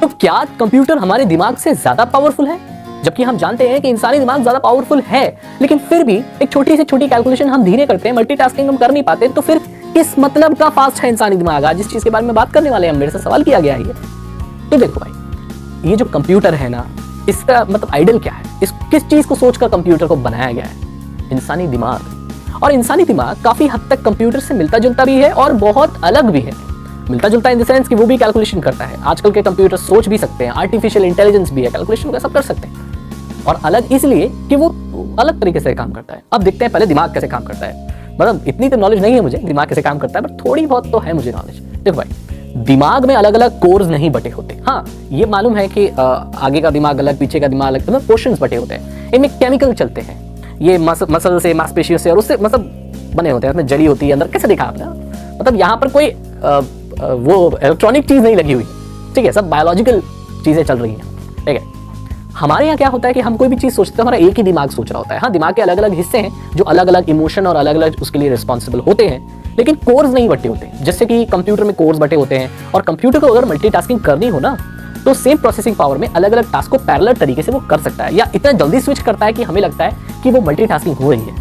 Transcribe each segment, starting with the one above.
तो क्या कंप्यूटर हमारे दिमाग से ज्यादा पावरफुल है? जबकि हम जानते हैं कि इंसानी दिमाग ज्यादा पावरफुल है, लेकिन फिर भी एक छोटी से छोटी कैलकुलेशन हम धीरे करते हैं, मल्टीटास्किंग हम कर नहीं पाते, तो फिर किस मतलब का फास्ट है इंसानी दिमाग? आज जिस चीज के बारे में बात करने वाले हैं, मेरे से सवाल किया गया है ये। तो देखो भाई, ये जो कंप्यूटर है ना, इसका मतलब आइडियल क्या है? इस किस चीज को सोचकर कंप्यूटर को बनाया गया है? इंसानी दिमाग। और इंसानी दिमाग काफी हद तक कंप्यूटर से मिलता जुलता भी है और बहुत अलग भी है। मिलता जुलता इन द सेंस कि वो भी कैलकुलेशन करता है। आजकल के कंप्यूटर सोच भी सकते हैं, आर्टिफिशियल इंटेलिजेंस भी है, कैलकुलेशन वगैरह सब कर सकते हैं। और अलग इसलिए कि वो अलग तरीके से काम करता है। अब देखते हैं पहले दिमाग कैसे काम करता है। मतलब इतनी तो नॉलेज नहीं है मुझे दिमाग कैसे काम करता है, बट थोड़ी बहुत तो है मुझे नॉलेज। देखो भाई, दिमाग में अलग अलग कोर्स नहीं बटे होते। हाँ, ये मालूम है कि आगे का दिमाग अलग, पीछे का दिमाग अलग, तो पोर्शंस बटे होते हैं। इनमें केमिकल चलते हैं, ये मसल से, मांसपेशियों से और उससे मतलब बने होते हैं। उसमें जड़ी होती है अंदर। कैसे देखा आपने? मतलब यहाँ पर कोई वो इलेक्ट्रॉनिक चीज नहीं लगी हुई, ठीक है, सब बायोलॉजिकल चीजें चल रही हैं, ठीक है। हमारे यहाँ क्या होता है कि हम कोई भी चीज सोचते हैं, हमारा एक ही दिमाग सोच रहा होता है। हाँ, दिमाग के अलग अलग हिस्से हैं जो अलग अलग इमोशन और अलग अलग उसके लिए रिस्पॉन्सिबल होते हैं, लेकिन कोर्स नहीं बटे होते। जैसे कि कंप्यूटर में कोर्स बटे होते हैं, और कंप्यूटर को अगर मल्टीटास्किंग करनी हो ना, तो सेम प्रोसेसिंग पावर में अलग अलग टास्क को पैरेलल तरीके से वो कर सकता है, या इतना जल्दी स्विच करता है कि हमें लगता है कि वो मल्टीटास्किंग हो रही है।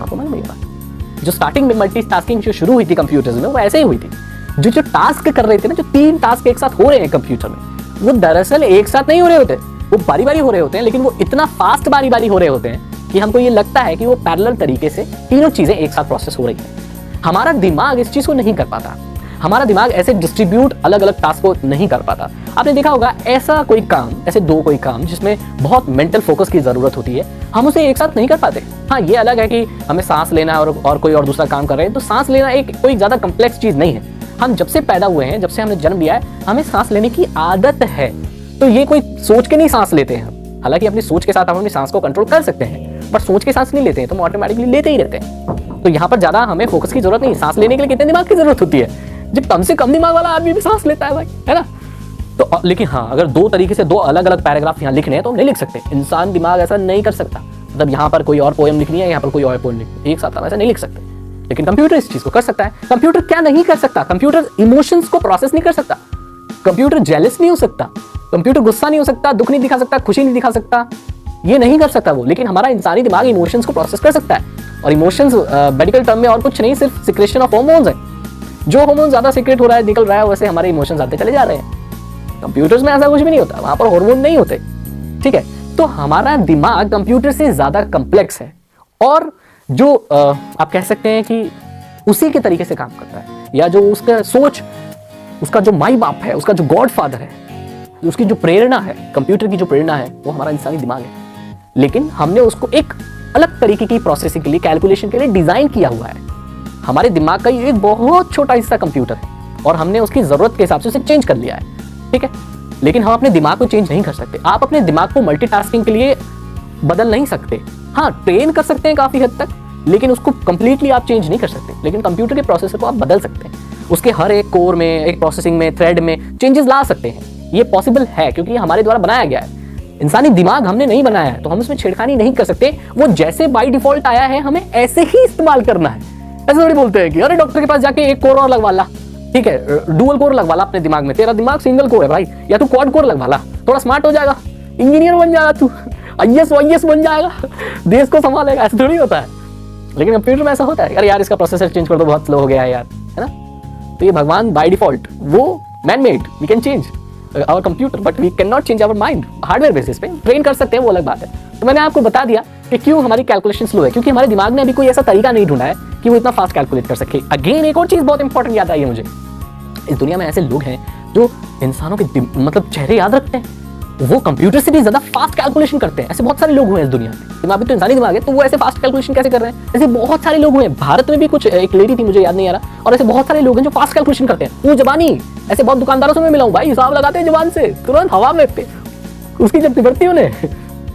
आपको मालूम है ये बात? जो स्टार्टिंग में मल्टीटास्किंग जो शुरू हुई थी कंप्यूटर्स में, वो ऐसे ही हुई थी। जो टास्क कर रहे थे ना, जो 3 टास्क एक साथ हो रहे हैं कंप्यूटर में, वो दरअसल एक साथ नहीं हो रहे होते, वो बारी बारी हो रहे होते हैं, लेकिन वो इतना फास्ट बारी बारी हो रहे होते हैं कि हमको ये लगता है कि वो पैरेलल तरीके से तीनों चीजें एक साथ प्रोसेस हो रही है। हमारा दिमाग इस चीज को नहीं कर पाता। हमारा दिमाग ऐसे डिस्ट्रीब्यूट अलग अलग टास्क को नहीं कर पाता। आपने देखा होगा ऐसा कोई काम, ऐसे दो कोई काम जिसमें बहुत मेंटल फोकस की जरूरत होती है, हम उसे एक साथ नहीं कर पाते। हाँ, ये अलग है कि हमें सांस लेना है और कोई और दूसरा काम कर रहे हैं, तो सांस लेना एक कोई ज्यादा कम्प्लेक्स चीज नहीं है। हम जब से पैदा हुए हैं, जब से हमने जन्म लिया है, हमें सांस लेने की आदत है। तो ये कोई सोच के नहीं सांस लेते हैं। हालांकि अपनी सोच के साथ हम अपनी सांस को कंट्रोल कर सकते हैं, पर सोच के सांस नहीं लेते हैं, तो हम ऑटोमेटिकली लेते ही रहते हैं। तो यहाँ पर ज्यादा हमें फोकस की जरूरत नहीं। सांस लेने के लिए कितने दिमाग की जरूरत होती है? जब कम से कम दिमाग वाला आदमी भी सांस लेता है भाई, है ना? तो लेकिन हाँ, अगर दो तरीके से दो अलग अलग पैराग्राफ यहाँ लिखने हैं तो हम नहीं लिख सकते। इंसान दिमाग ऐसा नहीं कर सकता। मतलब यहाँ पर कोई और पोएम लिखनी है, यहाँ पर कोई और पोएम लिखनी है, एक साथ हम ऐसा नहीं लिख सकते। लेकिन कंप्यूटर इस चीज को कर सकता है। कंप्यूटर क्या नहीं कर सकता? कंप्यूटर इमोशंस को प्रोसेस नहीं कर सकता। कंप्यूटर जेलस नहीं हो सकता, कंप्यूटर गुस्सा नहीं हो सकता, दुख नहीं दिखा सकता, खुशी नहीं दिखा सकता, ये नहीं कर सकता वो। लेकिन हमारा इंसानी दिमाग इमोशंस को प्रोसेस कर सकता है। और इमोशंस मेडिकल टर्म में और कुछ नहीं, सिर्फ सिक्रेशन ऑफ हार्मोन्स है। जो हार्मोन ज्यादा सीक्रेट हो रहा है, निकल रहा है, वैसे हमारे इमोशंस आते चले जा रहे हैं। कंप्यूटर्स में ऐसा कुछ भी नहीं होता, वहां पर हार्मोन नहीं होते, ठीक है। तो हमारा दिमाग कंप्यूटर से ज्यादा कॉम्प्लेक्स है, और जो आप कह सकते हैं कि उसी के तरीके से काम करता है, या जो उसका सोच, उसका जो माई बाप है, उसका जो गॉड फादर है, उसकी जो प्रेरणा है, कंप्यूटर की जो प्रेरणा है, वो हमारा इंसानी दिमाग है। लेकिन हमने उसको एक अलग तरीके की प्रोसेसिंग के लिए, कैलकुलेशन के लिए डिजाइन किया हुआ है। हमारे दिमाग का ये एक बहुत छोटा हिस्सा कंप्यूटर है, और हमने उसकी जरूरत के हिसाब से उसे चेंज कर लिया है, ठीक है। लेकिन हम अपने दिमाग को चेंज नहीं कर सकते। आप अपने दिमाग को मल्टीटास्किंग के लिए बदल नहीं सकते। हाँ, ट्रेन कर सकते हैं काफी हद तक, लेकिन उसको कंप्लीटली आप चेंज नहीं कर सकते। लेकिन कंप्यूटर के प्रोसेसर को आप बदल सकते हैं, उसके हर एक कोर में, एक प्रोसेसिंग में, थ्रेड में चेंजेस ला सकते हैं। ये पॉसिबल है क्योंकि हमारे द्वारा बनाया गया है। इंसानी दिमाग हमने नहीं बनाया है, तो हम उसमें छेड़खानी नहीं कर सकते। वो जैसे बाय डिफॉल्ट आया है, हमें ऐसे ही इस्तेमाल करना है। ऐसे थोड़ी बोलते हैं कि अरे डॉक्टर के पास जाके एक कोर और लगवा ला, ठीक है, डुअल कोर लगवा ला अपने दिमाग में, तेरा दिमाग सिंगल कोर है भाई, या तू क्वाड कोर लगवा ला, थोड़ा स्मार्ट हो जाएगा, इंजीनियर बन जाएगा, तू आईएएस वाईएएस बन जाएगा, देश को संभालेगा। ऐसा थोड़ी होता है। लेकिन कंप्यूटर में ऐसा होता है, अरे यार इसका प्रोसेसर चेंज कर दो, बहुत स्लो हो गया है यार, है ना। तो ये भगवान बाय डिफॉल्ट, वो man made, we can change our computer but we can not change our mind. Hardware basis पे ट्रेन कर सकते हैं, वो अलग बात है। तो मैंने आपको बता दिया कि क्यों हमारी कैलकुलेशन स्लो है, क्योंकि हमारे दिमाग ने अभी कोई ऐसा तरीका नहीं ढूंढा है कि वो इतना फास्ट कैलकुलेट कर सके। अगेन एक और चीज बहुत इंपॉर्टेंट याद आई है मुझे, इस दुनिया में ऐसे लोग हैं जो इंसानों के मतलब चेहरे याद रखते हैं, वो कंप्यूटर से भी ज्यादा फास्ट कैलकुलेशन करते हैं। ऐसे बहुत सारे लोग हुए हैं इस दुनिया में। दिमाग भी तो इंसानी दिमाग है, तो वो ऐसे फास्ट कैलकुलेशन कैसे कर रहे हैं? ऐसे बहुत सारे लोग हुए हैं। भारत में भी कुछ एक लेडी थी, मुझे याद नहीं आ रहा, और ऐसे बहुत सारे लोग हैं जो फास्ट कैलकुलेशन करते हैं। वो जबानी, ऐसे बहुत दुकानदारों से मैं मिला हूं भाई, हिसाब लगाते हैं जुबान से, तुरंत हवा में पे उसकी जब बढ़ती है उन्हें।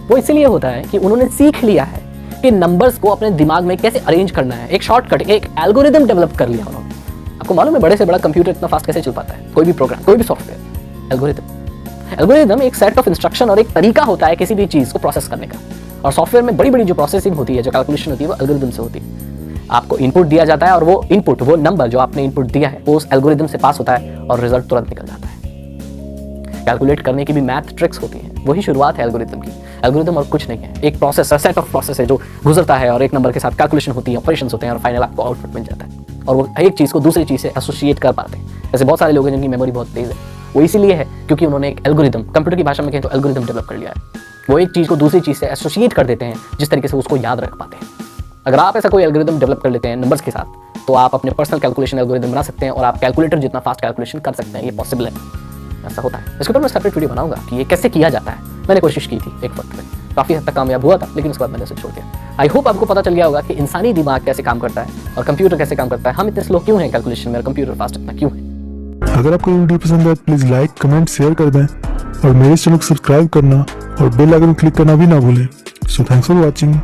वो इसलिए होता है कि उन्होंने सीख लिया है कि नंबर्स को अपने दिमाग में कैसे अरेंज करना है। एक शॉर्टकट, एक एल्गोरिदम डेवलप कर लिया उन्होंने। आपको मालूम है बड़े से बड़ा कंप्यूटर इतना फास्ट कैसे चल पाता है? कोई भी प्रोग्राम, कोई भी सॉफ्टवेयर, एल्गोरिदम एक सेट ऑफ इंस्ट्रक्शन और एक तरीका होता है किसी भी चीज को प्रोसेस करने का। और सॉफ्टवेयर में बड़ी बड़ी जो प्रोसेसिंग होती है, जो कैलकुलेशन होती है, वो एल्गोरिदम से होती है। आपको इनपुट दिया जाता है और वो इनपुट, वो नंबर जो आपने इनपुट दिया है, वो उस एल्गोरिदम से पास होता है और रिजल्ट तुरंत निकल जाता है। कैलकुलेट करने की भी मैथ ट्रिक्स होती हैं, वही शुरुआत है एल्गोरिथम की। एल्गोरिथम और कुछ नहीं है, एक प्रोसेस, सेट ऑफ प्रोसेस है जो गुजरता है और एक नंबर के साथ कैलकुलेशन होती है, ऑपरेशंस होते हैं और फाइनल आपको आउटपुट मिल जाता है और वो एक चीज़ को दूसरी चीज़ से एसोसिएट कर पाते हैं। ऐसे बहुत सारे लोग हैं जिनकी मेमोरी बहुत तेज़ है, वो इसीलिए है क्योंकि उन्होंने एक एल्गोरिथम, कंप्यूटर की भाषा में कहें तो एल्गोरिथम डेवलप कर लिया है। वो एक चीज़ को दूसरी चीज़ से एसोसिएट कर देते हैं जिस तरीके से उसको याद रख पाते हैं। अगर आप ऐसा कोई एल्गोरिथम डेवलप कर लेते हैं नंबर्स के साथ, तो आप अपने पर्सनल कैलकुलेशन एल्गोरिथम बना सकते हैं और आप कैलकुलेटर जितना फास्ट कैलकुलेशन कर सकते हैं। ये पॉसिबल है, ऐसा होता है। इसके ऊपर मैं सेपरेट वीडियो बनाऊंगा कि ये कैसे किया जाता है। मैंने कोशिश की थी एक वक्त में, काफ़ी हद तक कामयाब हुआ था, लेकिन उसके बाद मैंने उसे छोड़ दिया। आई होप आपको पता चल गया होगा कि इंसानी दिमाग कैसे काम करता है और कंप्यूटर कैसे काम करता है, हम इतने स्लो क्यों हैं कैलकुलेशन में और कंप्यूटर फास्ट इतना क्यों है। अगर आपको ये वीडियो पसंद है प्लीज़ लाइक, कमेंट, शेयर कर दें और मेरे चैनल को सब्सक्राइब करना और बेल आइकन क्लिक करना भी ना भूलें। So thanks for watching.